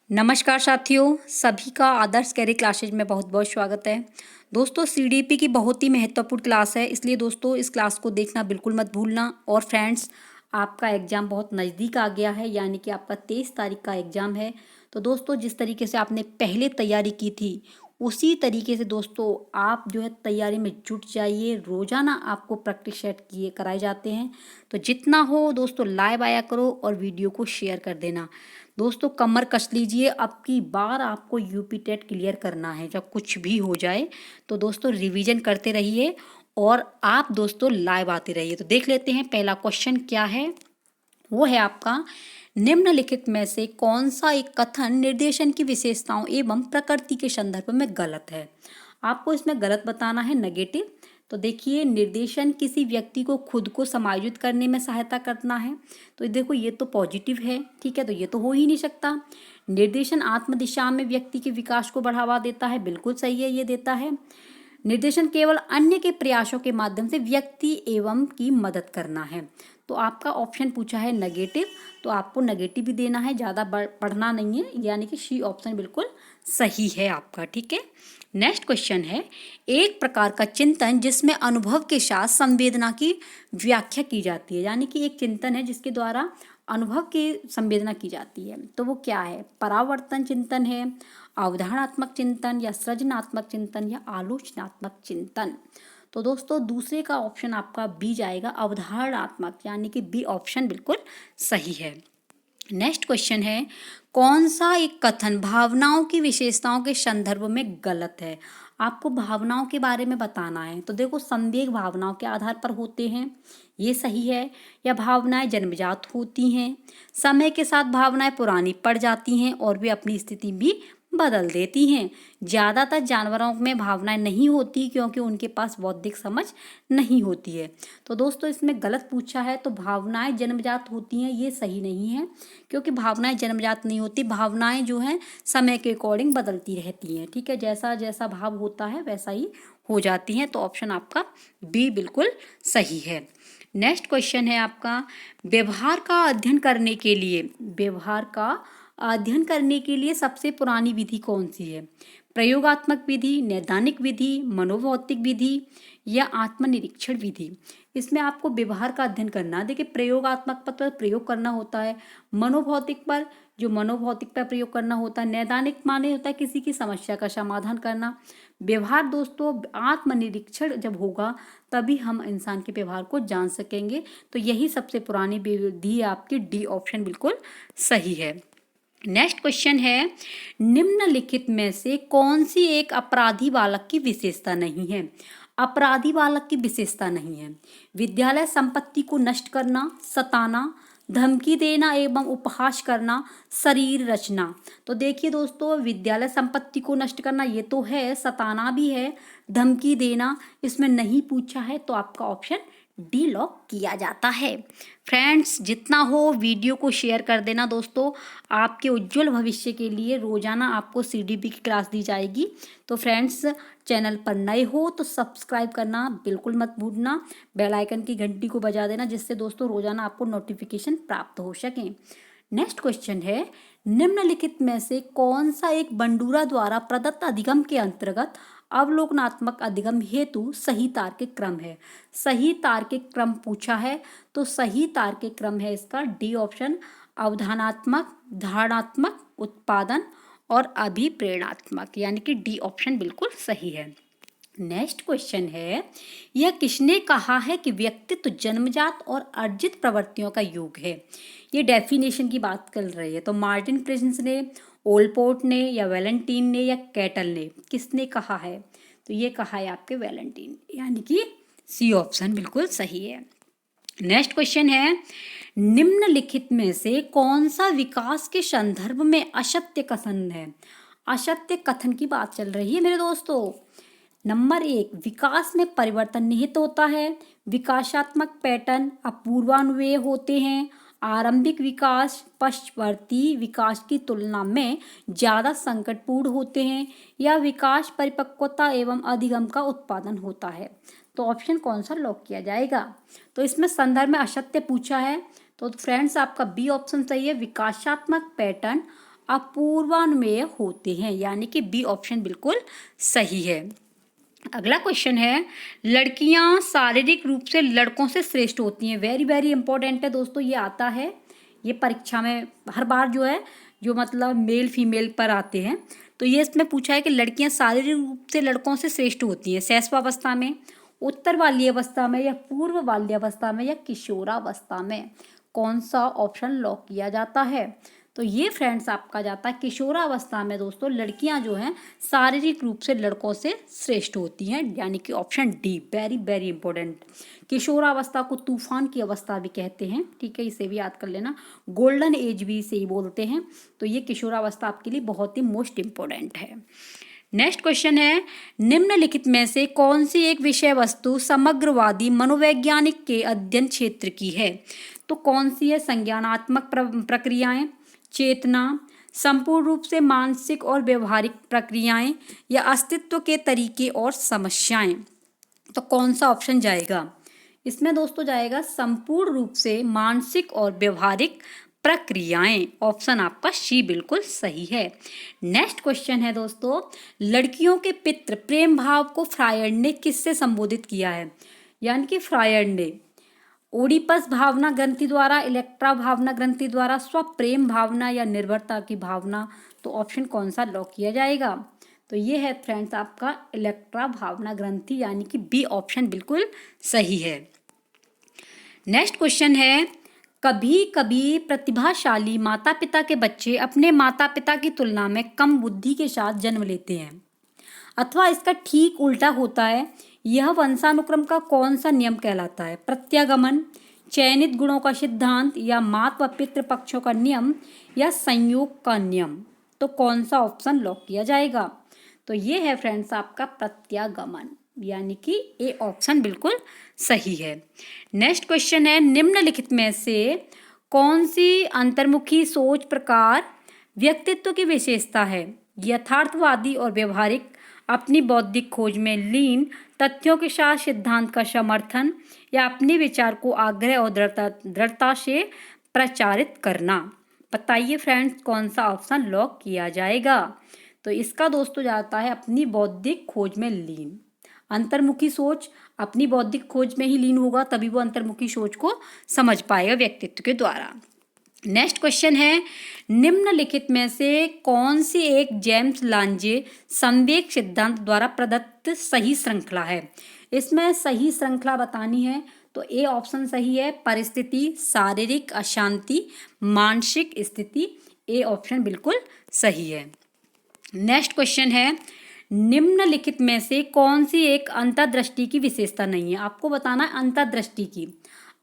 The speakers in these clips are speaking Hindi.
नमस्कार साथियों, सभी का आदर्श कैरियर क्लासेज में बहुत बहुत स्वागत है। दोस्तों, सीडीपी की बहुत ही महत्वपूर्ण क्लास है, इसलिए दोस्तों इस क्लास को देखना बिल्कुल मत भूलना। और फ्रेंड्स, आपका एग्ज़ाम बहुत नज़दीक आ गया है, यानी कि आपका 23 तारीख का एग्ज़ाम है। तो दोस्तों, जिस तरीके से आपने पहले तैयारी की थी, उसी तरीके से दोस्तों आप जो है तैयारी में जुट जाइए। रोज़ाना आपको प्रैक्टिस सेट किए कराए जाते हैं, तो जितना हो दोस्तों लाइव आया करो और वीडियो को शेयर कर देना। दोस्तों, कमर कस लीजिए, अब की बार आपको यूपी टेट क्लियर करना है। जब कुछ भी हो जाए तो दोस्तों रिवीजन करते रहिए और आप दोस्तों लाइव आते रहिए। तो देख लेते हैं पहला क्वेश्चन क्या है। वो है आपका, निम्नलिखित में से कौन सा एक कथन निर्देशन की विशेषताओं एवं प्रकृति के संदर्भ में गलत है। आपको इसमें गलत बताना है, नेगेटिव। तो देखिए, निर्देशन किसी व्यक्ति को खुद को समायोजित करने में सहायता करना है। तो देखो, ये तो पॉजिटिव है, ठीक है, तो ये तो हो ही नहीं सकता। निर्देशन आत्म दिशा में व्यक्ति के विकास को बढ़ावा देता है, बिल्कुल सही है, ये देता है। निर्देशन केवल अन्य के प्रयासों के माध्यम से व्यक्ति एवं की मदद करना है। तो आपका ऑप्शन पूछा है नेगेटिव, तो आपको नेगेटिव भी देना है, ज़्यादा पढ़ना नहीं है, यानी कि सी ऑप्शन बिल्कुल सही है आपका, ठीक है। नेक्स्ट क्वेश्चन है, एक प्रकार का चिंतन जिसमें अनुभव के साथ संवेदना की व्याख्या की जाती है, यानी कि एक चिंतन है जिसके द्वारा अनुभव की संवेदना की जाती है। तो वो क्या है? परावर्तन चिंतन है, अवधारणात्मक चिंतन, या सृजनात्मक चिंतन, या आलोचनात्मक चिंतन। तो दोस्तों दूसरे का ऑप्शन आपका बी जाएगा, अवधारणात्मक, यानी कि बी ऑप्शन बिल्कुल सही है। नेक्स्ट क्वेश्चन है, कौन सा एक कथन भावनाओं की विशेषताओं के संदर्भ में गलत है। आपको भावनाओं के बारे में बताना है। तो देखो, संवेग भावनाओं के आधार पर होते हैं, ये सही है। या भावनाएं जन्मजात होती हैं, समय के साथ भावनाएं पुरानी पड़ जाती हैं और वे अपनी स्थिति भी बदल देती हैं। ज़्यादातर जानवरों में भावनाएं नहीं होती क्योंकि उनके पास बौद्धिक समझ नहीं होती है। तो दोस्तों इसमें गलत पूछा है, तो भावनाएं जन्मजात होती हैं, ये सही नहीं है, क्योंकि भावनाएं जन्मजात नहीं होती। भावनाएं जो हैं समय के अकॉर्डिंग बदलती रहती हैं, ठीक है, जैसा जैसा भाव होता है वैसा ही हो जाती हैं। तो ऑप्शन आपका बी बिल्कुल सही है। नेक्स्ट क्वेश्चन है आपका, व्यवहार का अध्ययन करने के लिए सबसे पुरानी विधि कौन सी है। प्रयोगात्मक विधि, नैदानिक विधि, मनोभौतिक विधि, या आत्मनिरीक्षण विधि। इसमें आपको व्यवहार का अध्ययन करना है। देखिए, प्रयोगात्मक पर प्रयोग करना होता है, मनोभौतिक पर प्रयोग करना होता है, नैदानिक माने होता है किसी की समस्या का समाधान करना। व्यवहार दोस्तों आत्मनिरीक्षण जब होगा तभी हम इंसान के व्यवहार को जान सकेंगे। तो यही सबसे पुरानी विधि आपकी, डी ऑप्शन बिल्कुल सही है। नेक्स्ट क्वेश्चन है, निम्नलिखित में से कौन सी एक अपराधी बालक की विशेषता नहीं है। अपराधी बालक की विशेषता नहीं है, विद्यालय संपत्ति को नष्ट करना, सताना, धमकी देना एवं उपहास करना, शरीर रचना। तो देखिए दोस्तों, विद्यालय संपत्ति को नष्ट करना ये तो है, सताना भी है, धमकी देना इसमें नहीं पूछा है, तो आपका ऑप्शन डी लॉक किया जाता है। फ्रेंड्स, जितना हो वीडियो को शेयर कर देना दोस्तों। आपके उज्जवल भविष्य के लिए रोजाना आपको सीडीपी की क्लास दी जाएगी। तो फ्रेंड्स, चैनल पर नए हो तो सब्सक्राइब करना बिल्कुल मत भूलना, बेल आइकन की घंटी को बजा देना, जिससे दोस्तों रोजाना आपको नोटिफिकेशन प्राप्त हो सके। नेक्स्ट क्वेश्चन है, निम्नलिखित में से कौन सा एक बंडूरा द्वारा प्रदत्त अधिगम के अंतर्गत अवलोकनात्मक अधिगम हेतु सही तार्किक क्रम है। सही तार्किक क्रम पूछा है, तो सही तार्किक क्रम है इसका डी ऑप्शन, अवधानात्मक, धारणात्मक, उत्पादन और अभिप्रेरणात्मक, यानी कि डी ऑप्शन बिल्कुल सही है। नेक्स्ट क्वेश्चन है, यह किसने कहा है कि व्यक्तित्व जन्मजात और अर्जित प्रवृत्तियों का योग है। ये डेफिनेशन की बात कर रही है, तो मार्टिन प्रिंस ने, ओलपोर्ट ने, या वैलेंटीन ने, या कैटल ने, किसने कहा है। तो ये कहा है आपके वैलेंटीन, यानी कि सी ऑप्शन बिल्कुल सही है। नेक्स्ट क्वेश्चन है, निम्नलिखित में से कौन सा विकास के संदर्भ में असत्य कथन है। असत्य कथन की बात चल रही है मेरे दोस्तों। नंबर 1, विकास में परिवर्तन निहित होता है, विकासात्मक पैटर्न अपूर्वान्वयी होते हैं, आरंभिक विकास पश्चवर्ती विकास की तुलना में ज़्यादा संकटपूर्ण होते हैं, या विकास परिपक्वता एवं अधिगम का उत्पादन होता है। तो ऑप्शन कौन सा लॉक किया जाएगा। तो इसमें संदर्भ में असत्य पूछा है, तो फ्रेंड्स आपका बी ऑप्शन सही है, विकासात्मक पैटर्न अपूर्वान्वयी होते हैं, यानी कि बी ऑप्शन बिल्कुल सही है। अगला क्वेश्चन है, लड़कियां शारीरिक रूप से लड़कों से श्रेष्ठ होती हैं। वेरी वेरी इंपॉर्टेंट है दोस्तों, ये आता है, ये परीक्षा में हर बार जो है, जो मतलब मेल फीमेल पर आते हैं। तो ये इसमें पूछा है कि लड़कियां शारीरिक रूप से लड़कों से श्रेष्ठ होती हैं शैशवावस्था में, उत्तर बाल्यावस्था में, या पूर्व बाल्यावस्था में, या किशोरावस्था में। कौन सा ऑप्शन लॉक किया जाता है? तो ये फ्रेंड्स आपका जाता है किशोरावस्था में। दोस्तों लड़कियां जो हैं शारीरिक रूप से लड़कों से श्रेष्ठ होती हैं, यानी कि option D very very important. किशोरावस्था को तूफान की अवस्था भी कहते हैं, ठीक है, इसे भी याद कर लेना। गोल्डन एज भी इसे ही बोलते हैं। तो ये किशोरावस्था आपके लिए बहुत ही मोस्ट इम्पोर्टेंट है। नेक्स्ट क्वेश्चन है, निम्नलिखित में से कौन सी एक विषय वस्तु समग्रवादी मनोवैज्ञानिक के अध्ययन क्षेत्र की है? तो कौन सी है? संज्ञानात्मक प्रक्रियाएं, चेतना, संपूर्ण रूप से मानसिक और व्यवहारिक प्रक्रियाएं, या अस्तित्व के तरीके और समस्याएं। तो कौन सा ऑप्शन जाएगा इसमें? दोस्तों जाएगा संपूर्ण रूप से मानसिक और व्यवहारिक प्रक्रियाएं। ऑप्शन आपका सी बिल्कुल सही है। नेक्स्ट क्वेश्चन है दोस्तों, लड़कियों के पितृ प्रेम भाव को फ्रायड ने किससे संबोधित किया है? यानी कि फ्रायड ने ओडिपस भावना ग्रंथि द्वारा, इलेक्ट्रा भावना ग्रंथि द्वारा, स्वप्रेम भावना, या निर्भरता की भावना। तो ऑप्शन कौन सा लॉक किया जाएगा? तो ये है फ्रेंड्स आपका इलेक्ट्रा भावना ग्रंथि, यानी कि बी ऑप्शन बिल्कुल सही है। नेक्स्ट क्वेश्चन है, कभी कभी प्रतिभाशाली माता पिता के बच्चे अपने माता पिता की तुलना में कम बुद्धि के साथ जन्म लेते हैं, अथवा इसका ठीक उल्टा होता है। यह वंशानुक्रम का कौन सा नियम कहलाता है? प्रत्यागमन, चयनित गुणों का सिद्धांत, या माता व पितृ पक्षों का नियम, या संयोग का नियम। तो कौन सा ऑप्शन लॉक किया जाएगा? तो ये है फ्रेंड्स आपका प्रत्यागमन, यानी कि ए ऑप्शन बिल्कुल सही है। नेक्स्ट क्वेश्चन है, निम्नलिखित में से कौन सी अंतर्मुखी सोच प्रकार व्यक्तित्व की विशेषता है? यथार्थवादी और व्यवहारिक, अपनी बौद्धिक खोज में लीन, तथ्यों के साथ सिद्धांत का समर्थन, या अपने विचार को आग्रह और दृढ़ता से प्रचारित करना। बताइए फ्रेंड्स कौन सा ऑप्शन लॉक किया जाएगा? तो इसका दोस्तों जाता है अपनी बौद्धिक खोज में लीन। अंतर्मुखी सोच अपनी बौद्धिक खोज में ही लीन होगा, तभी वो अंतर्मुखी सोच को समझ पाएगा व्यक्तित्व के द्वारा। नेक्स्ट क्वेश्चन है, निम्नलिखित में से कौन सी एक जेम्स लांजे संवेग सिद्धांत द्वारा प्रदत्त सही श्रृंखला है? इसमें सही श्रृंखला बतानी है तो ए ऑप्शन सही है, परिस्थिति, शारीरिक अशांति, मानसिक स्थिति। ए ऑप्शन बिल्कुल सही है। नेक्स्ट क्वेश्चन है, निम्नलिखित में से कौन सी एक अंतर्दृष्टि की विशेषता नहीं है? आपको बताना है अंतर्दृष्टि की।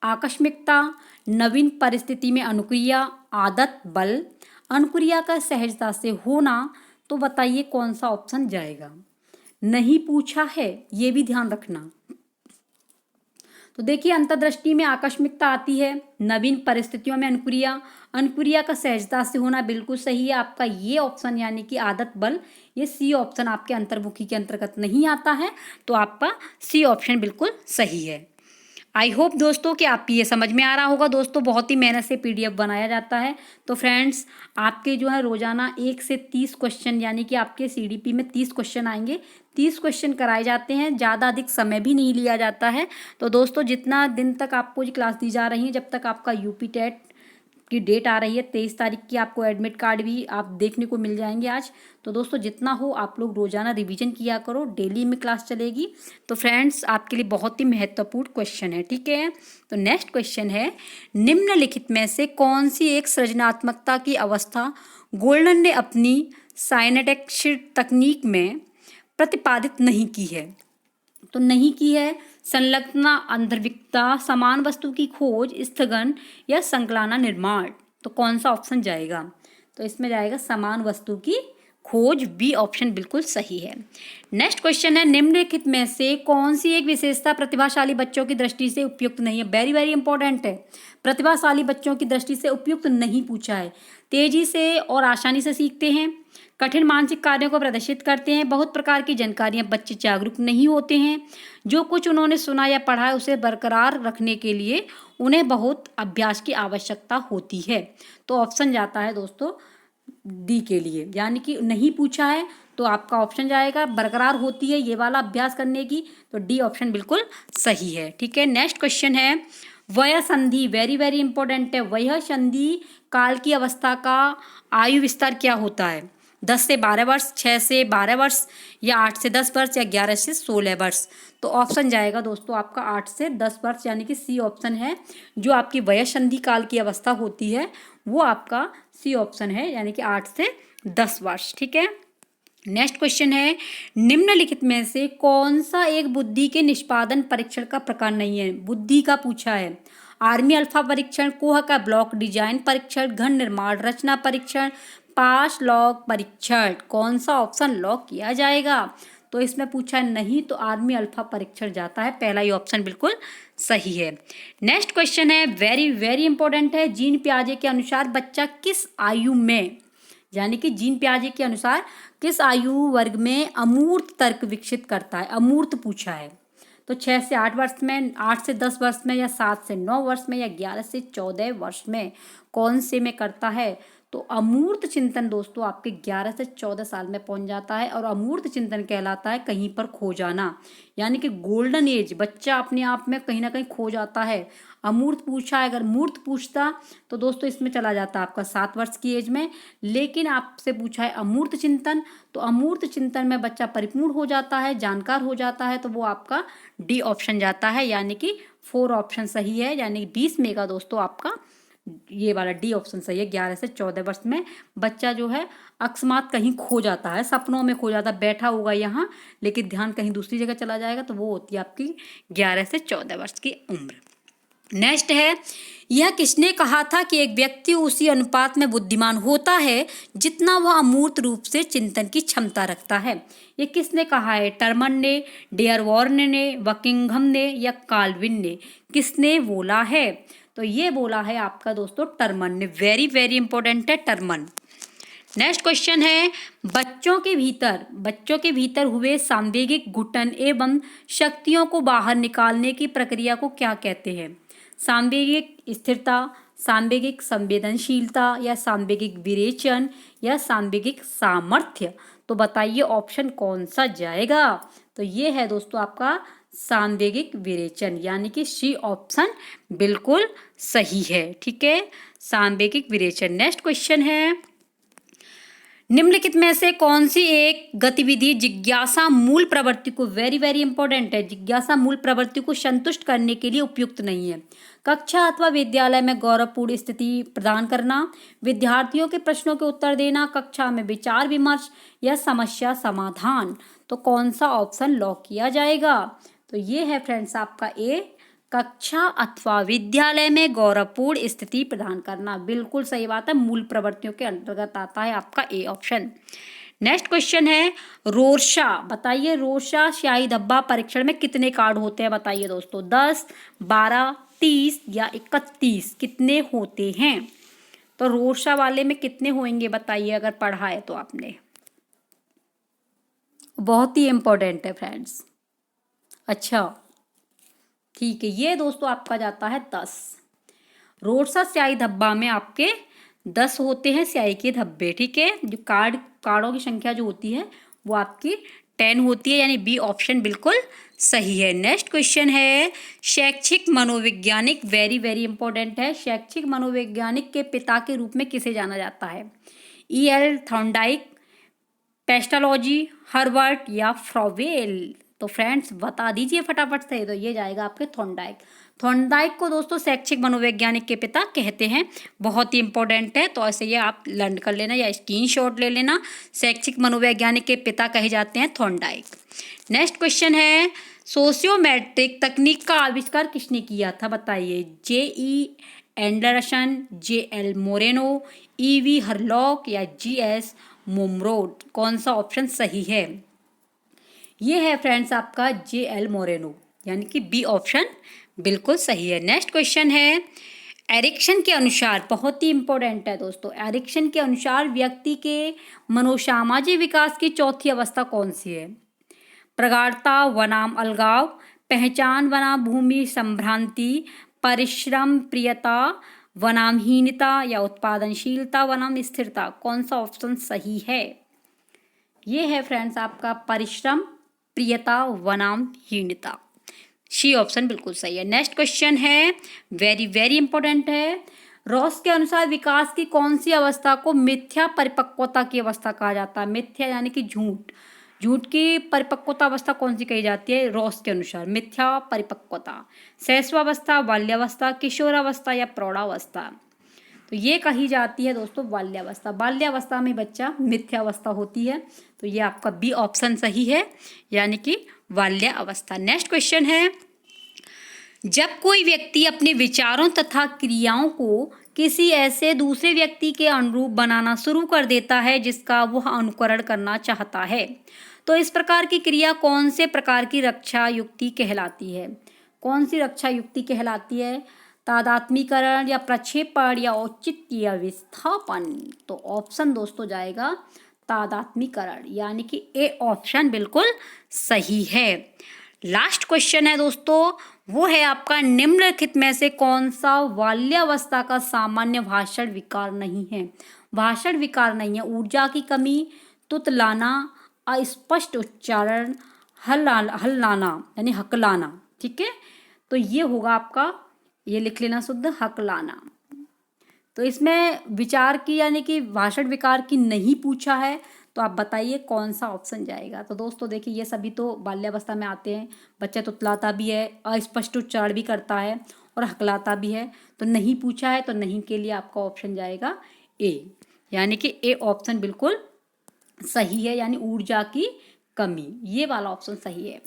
आकस्मिकता, नवीन परिस्थिति में अनुक्रिया, आदत, बल, अनुक्रिया का सहजता से होना। तो बताइए कौन सा ऑप्शन जाएगा? नहीं पूछा है, ये भी ध्यान रखना। तो देखिए अंतर्दृष्टि में आकस्मिकता आती है, नवीन परिस्थितियों में अनुक्रिया, अनुक्रिया का सहजता से होना बिल्कुल सही है आपका ये ऑप्शन, यानी कि आदत, बल। ये सी ऑप्शन आपके अंतर्मुखी के अंतर्गत नहीं आता है, तो आपका सी ऑप्शन बिल्कुल सही है। आई होप दोस्तों कि आपकी ये समझ में आ रहा होगा। दोस्तों बहुत ही मेहनत से पीडीएफ बनाया जाता है। तो फ्रेंड्स आपके जो है रोजाना 1 से 30 क्वेश्चन, यानी कि आपके सीडीपी में 30 क्वेश्चन आएंगे। 30 क्वेश्चन कराए जाते हैं, ज़्यादा अधिक समय भी नहीं लिया जाता है। तो दोस्तों जितना दिन तक आपको ये क्लास दी जा रही है, जब तक आपका यूपी टेट की डेट आ रही है 23 तारीख की, आपको एडमिट कार्ड भी आप देखने को मिल जाएंगे आज। तो दोस्तों जितना हो आप लोग रोजाना रिवीजन किया करो, डेली में क्लास चलेगी। तो फ्रेंड्स आपके लिए बहुत ही महत्वपूर्ण क्वेश्चन है, ठीक है। तो नेक्स्ट क्वेश्चन है, निम्नलिखित में से कौन सी एक सृजनात्मकता की अवस्था गोल्डन ने अपनी साइनेटेक्स तकनीक में प्रतिपादित नहीं की है? तो नहीं की है संलग्नता, अंतर्विकता, समान वस्तु की खोज, स्थगन, या संकलाना निर्माण। तो कौन सा ऑप्शन जाएगा? तो इसमें जाएगा समान वस्तु की खोज, बी ऑप्शन बिल्कुल सही है। नेक्स्ट क्वेश्चन है, निम्नलिखित में से कौन सी एक विशेषता प्रतिभाशाली बच्चों की दृष्टि से उपयुक्त नहीं है? वेरी वेरी इंपॉर्टेंट है, प्रतिभाशाली बच्चों की दृष्टि से उपयुक्त नहीं पूछा है। तेजी से और आसानी से सीखते हैं, कठिन मानसिक कार्यों को प्रदर्शित करते हैं, बहुत प्रकार की जानकारियां, बच्चे जागरूक नहीं होते हैं, जो कुछ उन्होंने सुना या पढ़ा है उसे बरकरार रखने के लिए उन्हें बहुत अभ्यास की आवश्यकता होती है। तो ऑप्शन जाता है दोस्तों डी के लिए, यानी कि नहीं पूछा है तो आपका ऑप्शन जाएगा बरकरार होती है ये वाला अभ्यास करने की, तो डी ऑप्शन बिल्कुल सही है। ठीक है, नेक्स्ट क्वेश्चन है वय संधि, वेरी वेरी इंपॉर्टेंट है। वय संधि काल की अवस्था का आयु विस्तार क्या होता है? 10 से 12 वर्ष, 6 से 12 वर्ष, या 8 से 10 वर्ष, या 11 से 16 वर्ष। तो ऑप्शन जाएगा दोस्तों आपका 8 से 10 वर्ष, यानी कि सी ऑप्शन है। जो आपकी वय संधि काल की अवस्था होती है वो आपका सी ऑप्शन है, यानी कि 8 से 10 वर्ष। ठीक है, नेक्स्ट क्वेश्चन है निम्नलिखित में से कौन सा एक बुद्धि के निष्पादन परीक्षण का प्रकार नहीं है? बुद्धि का पूछा है। आर्मी अल्फा परीक्षण, कोह का ब्लॉक डिजाइन परीक्षण, घन निर्माण रचना परीक्षण, पास लॉक परीक्षण। कौन सा ऑप्शन लॉक किया जाएगा? तो इसमें पूछा नहीं, तो आर्मी अल्फा परीक्षण जाता है, पहला ही ऑप्शन बिल्कुल सही है। नेक्स्ट क्वेश्चन है वेरी वेरी इंपॉर्टेंट है। जीन पियाजे के अनुसार बच्चा किस आयु में, यानी कि जीन पियाजे के अनुसार किस आयु वर्ग में अमूर्त तर्क विकसित करता है? अमूर्त पूछा है, तो 6 से 8 वर्ष में, 8 से 10 वर्ष में, या 7 से 9 वर्ष में, या 11 से 14 वर्ष में, कौन से में करता है? तो अमूर्त चिंतन दोस्तों आपके 11 से 14 साल में पहुंच जाता है, और अमूर्त चिंतन कहलाता है कहीं पर खो जाना, यानी कि गोल्डन एज, बच्चा अपने आप में कहीं ना कहीं खो जाता है। अमूर्त पूछा है, अगर मूर्त पूछता तो दोस्तों इसमें चला जाता आपका 7 वर्ष की एज में, लेकिन आपसे पूछा है अमूर्त चिंतन, तो अमूर्त चिंतन में बच्चा परिपूर्ण हो जाता है, जानकार हो जाता है, तो वो आपका डी ऑप्शन जाता है, यानी कि 4 ऑप्शन सही है, यानी 20 में का दोस्तों आपका ये वाला डी ऑप्शन सही है। 11 से 14 वर्ष में बच्चा जो है अकस्मात कहीं खो जाता है, सपनों में खो जाता है, बैठा होगा यहाँ लेकिन ध्यान कहीं दूसरी जगह चला जाएगा, तो वो होती है आपकी 11 से 14 वर्ष की उम्र। नेक्स्ट है यह किसने कहा था कि एक व्यक्ति उसी अनुपात में बुद्धिमान होता है जितना वह अमूर्त रूप से चिंतन की क्षमता रखता है? ये किसने कहा है? टर्मन ने, डेयरवॉर्न ने, बकिंघम ने, या काल्विन ने? किसने बोला है? तो ये बोला है आपका दोस्तों टर्मन ने। वेरी वेरी इंपॉर्टेंट है टर्मन। नेक्स्ट क्वेश्चन है बच्चों के भीतर हुए सांवेगिक घुटन एवं शक्तियों को बाहर निकालने की प्रक्रिया को क्या कहते हैं? सांवेगिक स्थिरता, सांवेगिक संवेदनशीलता, या सांवेगिक विरेचन, या सांवेगिक सामर्थ्य? तो बताइए ऑप्शन कौन सा जाएगा? तो ये है दोस्तों आपका सांवेगिक विरेचन, यानी कि सी ऑप्शन बिल्कुल सही है। ठीक है, सांवेगिक विरेचन। नेक्स्ट क्वेश्चन है निम्नलिखित में से कौन सी एक गतिविधि जिज्ञासा मूल प्रवृत्ति को, वेरी वेरी इंपॉर्टेंट है, जिज्ञासा मूल प्रवृत्ति को संतुष्ट करने के लिए उपयुक्त नहीं है? कक्षा अथवा विद्यालय में गौरवपूर्ण स्थिति प्रदान करना, विद्यार्थियों के प्रश्नों के उत्तर देना, कक्षा में विचार विमर्श, या समस्या समाधान? तो कौन सा ऑप्शन लॉक किया जाएगा? तो ये है फ्रेंड्स आपका ए, कक्षा अथवा विद्यालय में गौरवपूर्ण स्थिति प्रदान करना, बिल्कुल सही बात है, मूल प्रवृत्तियों के अंतर्गत आता है आपका ए ऑप्शन। नेक्स्ट क्वेश्चन है रोर्शा, बताइए रोर्शा स्याही धब्बा परीक्षण में कितने कार्ड होते हैं? बताइए दोस्तों 10, 12, 30 या 31 कितने होते हैं? तो रोर्शा वाले में कितने होंगे बताइए, अगर पढ़ा है तो आपने, बहुत ही इंपॉर्टेंट है फ्रेंड्स। अच्छा ठीक है, ये दोस्तों आपका जाता है 10। रोडसा स्याही धब्बा में आपके 10 होते हैं स्याही के धब्बे। ठीक है, जो कार्डों की संख्या जो होती है वो आपकी 10 होती है, यानी बी ऑप्शन बिल्कुल सही है। नेक्स्ट क्वेश्चन है शैक्षिक मनोवैज्ञानिक, वेरी वेरी इंपॉर्टेंट है। शैक्षिक मनोवैज्ञानिक के पिता के रूप में किसे जाना जाता है? E.L. थॉर्नडाइक, पेस्टालॉजी, हर्बर्ट, या फ्रॉवेल? तो फ्रेंड्स बता दीजिए फटाफट से। तो ये जाएगा आपके थॉर्नडाइक। थॉर्नडाइक को दोस्तों शैक्षिक मनोवैज्ञानिक के पिता कहते हैं, बहुत ही इंपॉर्टेंट है, तो ऐसे ये आप लर्न कर लेना या स्क्रीनशॉट ले लेना। शैक्षिक मनोवैज्ञानिक के पिता कहे जाते हैं थॉर्नडाइक। नेक्स्ट क्वेश्चन है सोशियोमेट्रिक तकनीक का आविष्कार किसने किया था? बताइए J.E. Anderson, J.L. Moreno, E.V. Hurlock, या G.S. मोमरोड? कौन सा ऑप्शन सही है? ये है फ्रेंड्स आपका J.L. मोरेनो, यानी कि बी ऑप्शन बिल्कुल सही है। नेक्स्ट क्वेश्चन है एरिक्सन के अनुसार, बहुत ही इंपॉर्टेंट है दोस्तों, एरिक्सन के अनुसार व्यक्ति के मनोसामाजिक विकास की चौथी अवस्था कौन सी है? प्रगाढ़ता बनाम अलगाव, पहचान बनाम भूमि संभ्रांति, परिश्रम प्रियता, वनामहीनता या उत्पादनशीलता बनाम स्थिरता, कौन सा ऑप्शन सही है? ये है फ्रेंड्स आपका परिश्रम, प्रियता, वनामहीनता। सी ऑप्शन बिल्कुल सही है। नेक्स्ट क्वेश्चन है, वेरी वेरी इंपॉर्टेंट है। रॉस के अनुसार विकास की कौन सी अवस्था को मिथ्या परिपक्वता की अवस्था कहा जाता है? मिथ्या यानी कि झूठ, झूठ की परिपक्वता अवस्था कौन सी कही जाती है रॉस के अनुसार? मिथ्या परिपक्वता। शैशवावस्था, बाल्यावस्था, किशोरावस्था या प्रौढ़ावस्था? तो ये कही जाती है दोस्तों बाल्यावस्था। बाल्यावस्था में बच्चा मिथ्यावस्था होती है, तो ये आपका बी ऑप्शन सही है, यानी कि बाल्यावस्था। नेक्स्ट क्वेश्चन है, जब कोई व्यक्ति अपने विचारों तथा क्रियाओं को किसी ऐसे दूसरे व्यक्ति के अनुरूप बनाना शुरू कर देता है जिसका वह अनुकरण करना चाहता है, तो इस प्रकार की क्रिया कौन से प्रकार की रक्षा युक्ति कहलाती है? कौन सी रक्षा युक्ति कहलाती है? तादात्मीकरण या प्रक्षेपण या औचित्य या विस्थापन? तो ऑप्शन दोस्तों जाएगा तादात्मीकरण, यानी कि ए ऑप्शन बिल्कुल सही है। लास्ट क्वेश्चन है दोस्तों, वो है आपका, निम्नलिखित में से कौन सा बाल्यावस्था का सामान्य भाषण विकार नहीं है? भाषण विकार नहीं है। ऊर्जा की कमी, तुतलाना, अस्पष्ट उच्चारण, हल्लाना यानी हकलाना। ठीक है, तो ये होगा आपका, ये लिख लेना शुद्ध, हकलाना। तो इसमें विचार की यानी कि भाषण विकार की नहीं पूछा है, तो आप बताइए कौन सा ऑप्शन जाएगा? तो दोस्तों देखिए, ये सभी तो बाल्यावस्था में आते हैं। बच्चा तुतलाता भी है, अस्पष्ट उच्चारण भी करता है और हकलाता भी है। तो नहीं पूछा है, तो नहीं के लिए आपका ऑप्शन जाएगा ए, यानी कि ए ऑप्शन बिल्कुल सही है, यानी ऊर्जा की कमी, ये वाला ऑप्शन सही है।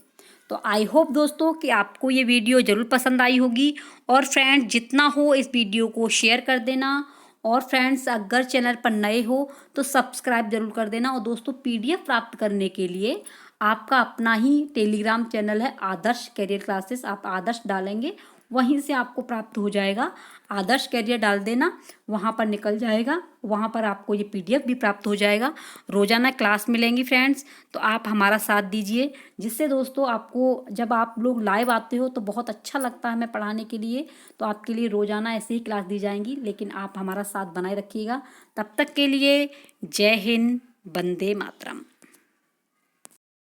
तो आई होप दोस्तों कि आपको ये वीडियो ज़रूर पसंद आई होगी, और फ्रेंड्स जितना हो इस वीडियो को शेयर कर देना, और फ्रेंड्स अगर चैनल पर नए हो तो सब्सक्राइब जरूर कर देना। और दोस्तों पीडीएफ प्राप्त करने के लिए आपका अपना ही टेलीग्राम चैनल है आदर्श कैरियर क्लासेस, आप आदर्श डालेंगे वहीं से आपको प्राप्त हो जाएगा। आदर्श कैरियर डाल देना, वहाँ पर निकल जाएगा, वहाँ पर आपको ये पीडीएफ भी प्राप्त हो जाएगा। रोज़ाना क्लास मिलेंगी फ्रेंड्स, तो आप हमारा साथ दीजिए, जिससे दोस्तों आपको जब आप लोग लाइव आते हो तो बहुत अच्छा लगता है हमें पढ़ाने के लिए। तो आपके लिए रोज़ाना ऐसे ही क्लास दी जाएंगी, लेकिन आप हमारा साथ बनाए रखिएगा। तब तक के लिए जय हिंद, वंदे मातरम।